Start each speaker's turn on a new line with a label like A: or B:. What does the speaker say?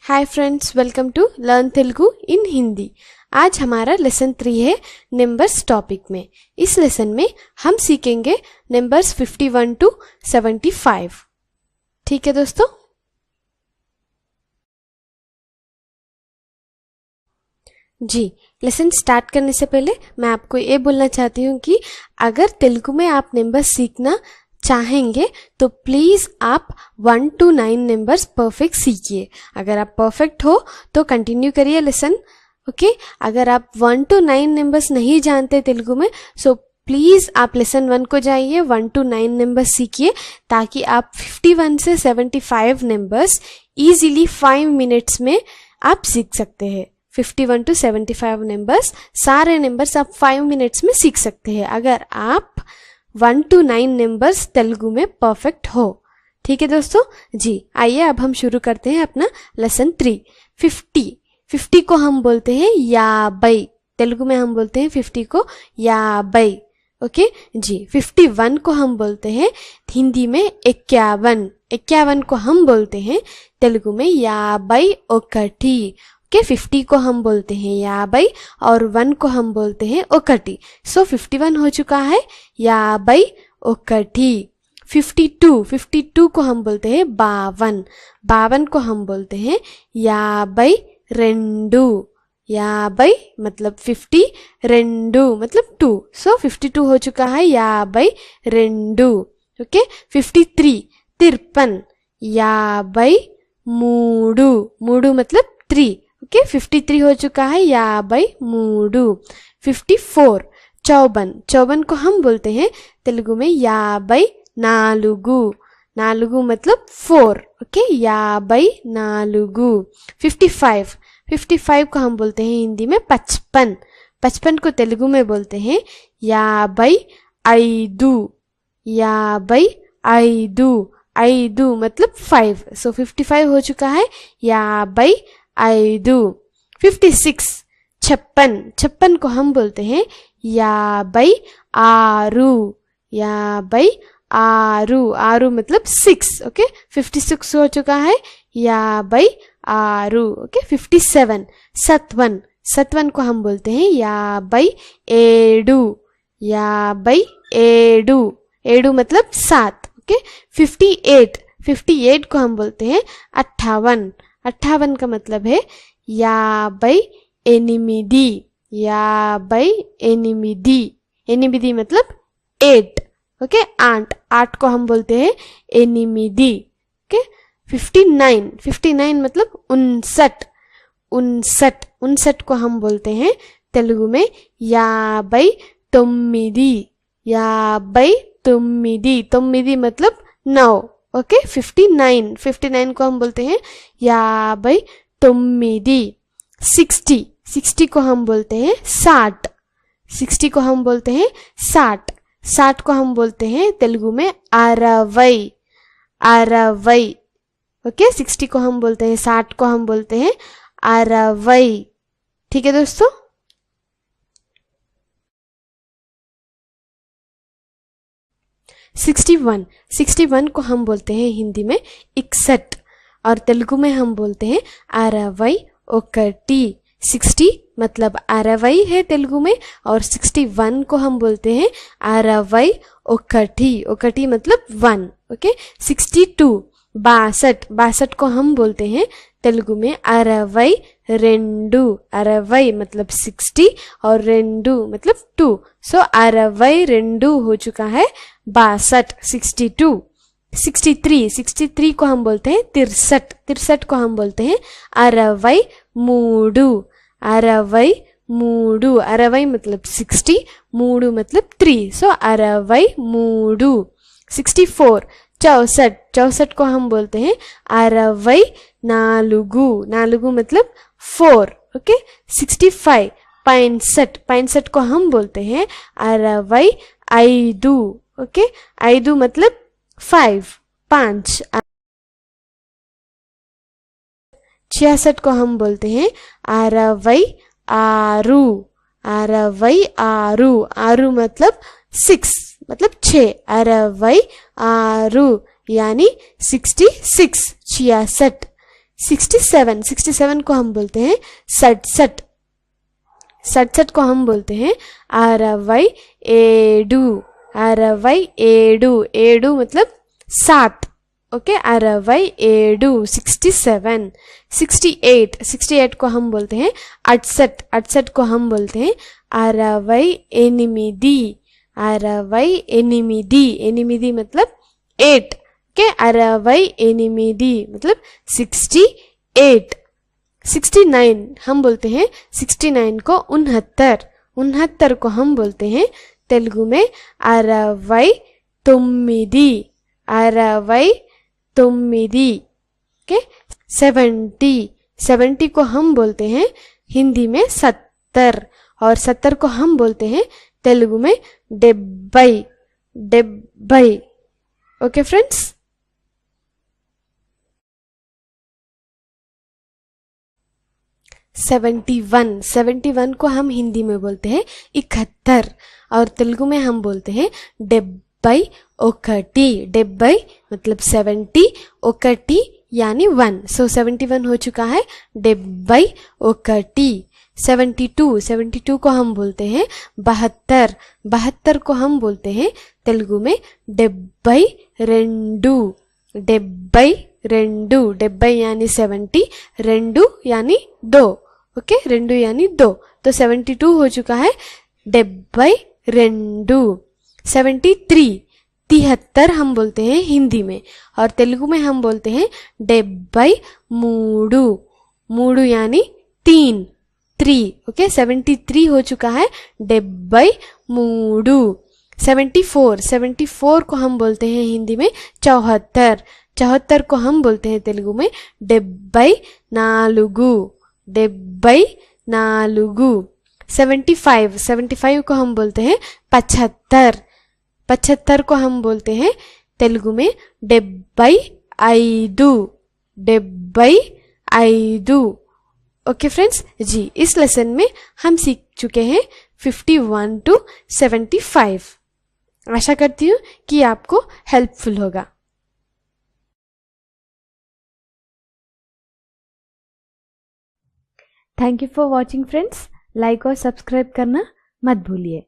A: Hi friends, welcome to learn Telugu in Hindi. आज हमारा lesson 3 है नंबर्स टॉपिक में। इस लेसन में हम सीखेंगे नंबर्स 51 टू 75। ठीक है दोस्तों। जी, लेसन स्टार्ट करने से पहले मैं आपको ये बोलना चाहती हूँ कि अगर तेलुगु में आप नंबर्स सीखना चाहेंगे तो प्लीज आप 1 to 9 नंबर्स परफेक्ट सीखिए। अगर आप परफेक्ट हो तो कंटिन्यू करिए लेसन। ओके, अगर आप 1 to 9 नंबर्स नहीं जानते तेलुगु में सो प्लीज आप लेसन 1 को जाइए, 1 to 9 नंबर्स सीखिए ताकि आप 51 से 75 नंबर्स इजीली 5 मिनट्स में आप सीख सकते हैं। 51 to 75 नंबर्स, सारे नंबर्स आप 5 मिनट्स में सीख सकते हैं अगर आप 1 to 9 नंबर्स तेलुगु में परफेक्ट हो। ठीक है दोस्तों। जी आइए अब हम शुरू करते हैं अपना लेसन 3। 50 को हम बोलते हैं याबई। तेलुगु में हम बोलते हैं 50 को याबई। ओके जी। 51 को हम बोलते हैं हिंदी में 51। 51 को हम बोलते हैं तेलुगु में याबई ओकटी। ओके, 50 को हम बोलते हैं याबई और 1 को हम बोलते हैं ओकटी। सो 51 हो चुका है याबई ओकटी। 52 को हम बोलते हैं 52। 52 को हम बोलते हैं याबई रेंडू। याबई मतलब 50, रेंडू मतलब 2। सो 52 हो चुका है याबई रेंडू। ओके, 53 53 याबई मूडू। मूडू मतलब 3। ओके, 53 हो चुका है याबई मूडू। 54 54 को हम बोलते हैं तेलुगु में याबई नालुगु। नालुगु मतलब 4। ओके, याबई नालुगु। 55 को हम बोलते हैं हिंदी में 55। 55 को तेलुगु में बोलते हैं याबई ऐदु। याबई ऐदु। ऐदु मतलब 5। सो 55 हो चुका है याबई ऐदु। 56 56 को हम बोलते हैं याबई आरू। याबई आरू। आरू मतलब 6। ओके, 56 हो चुका है याबई आरू। ओके, 57 57 को हम बोलते हैं याबई एडू। याबई एडू। एडू मतलब 7। ओके, 58 को हम बोलते हैं 58। 58 का मतलब है याबई एनिमिदी। याबई एनिमिदी। एनिमिदी मतलब 8। ओके, 8 को हम बोलते हैं एनिमिदी। ओके, 59 मतलब 59। 59 को हम बोलते हैं तेलुगु में याबई तोम्मिदी। याबई तोम्मिदी। तोम्मिदी मतलब 9। ओके, 59 को हम बोलते हैं याबई तोम्मिदी। 60 को हम बोलते हैं 60। 60 को हम बोलते हैं 60। 60 को हम बोलते हैं तेलुगु में अरवई। अरवई। ओके, 60 को हम बोलते हैं 60 को हम बोलते हैं अरवई। ठीक है दोस्तों। सिक्सटी वन को हम बोलते हैं हिंदी में 61 और तेलुगु में हम बोलते हैं अरवई ओकटी। 60 मतलब अरवई है तेलुगु में और 61 को हम बोलते हैं अरवई ओकटी। ओकटी मतलब 1। ओके, 62 62 को हम बोलते हैं तेलुगु में अरवई रेंडू। अरवई मतलब 60 और रेंडू मतलब 2। सो अरवई रेंडू हो चुका है 62। 62 63 को हम बोलते हैं 63। 63 को हम बोलते हैं अरवई मूडू। अरवई मूडू। अरवई मतलब 60, मूडू मतलब 3। सो अरवई मूडू। 64 64 को हम बोलते हैं अरवई नालुगु। नालुगु मतलब 4। ओके, 65 65 को हम बोलते हैं अरवई ऐदु। ओके, ऐदु मतलब 5। 66 को हम बोलते हैं अरवई आरू। अरवई आरू। आरू मतलब 6 मतलब 6। अरवई आरू यानी 66। 66 67, 67 को हम बोलते हैं 67, 67 को हम बोलते हैं 67, 67, 7 मतलब 7, ओके 67, 67, 68, 68 को हम बोलते हैं 68, 68 को हम बोलते हैं 68, 68, 8 मतलब 8, ओके 68 मतलब 68, 69 हम बोलते हैं 69 को 69, 69 को हम बोलते हैं तेलुगु में 69, 69, ओके 70, 70 को हम बोलते हैं हिंदी में 70 और 70 को हम बोलते हैं तेलुगु में 70, 70, ओके फ्रेंड्स। सेवेंटी वन को हम हिंदी में बोलते हैं 71 और तेलुगु में हम बोलते हैं 71, 70 मतलब 70, 1 यानी 1, सो 71 हो चुका है 71, 72 को हम बोलते हैं 72, 72 को हम बोलते हैं तेलुगु में 72, 72, 70 यानी 70, 2 यानी 2, ओके 2 यानी 2, तो 72 हो चुका है 72, 73, 73 हम बोलते हैं हिंदी में और तेलुगु में हम बोलते हैं 73, 3 यानी 3, ओके 73 हो चुका है 73, 74 को हम बोलते हैं हिंदी में 74, 74 को हम बोलते हैं तेलुगु में 74, 74, 75 को हम बोलते हैं 75, 75 को हम बोलते हैं तेलुगु में 75, 75, ओके फ्रेंड्स जी। इस लेसन में हम सीख चुके हैं 51 to 75। आशा करती हूँ कि आपको हेल्पफुल होगा।
B: Thank you for watching friends. Like और सब्सक्राइब करना मत भूलिए।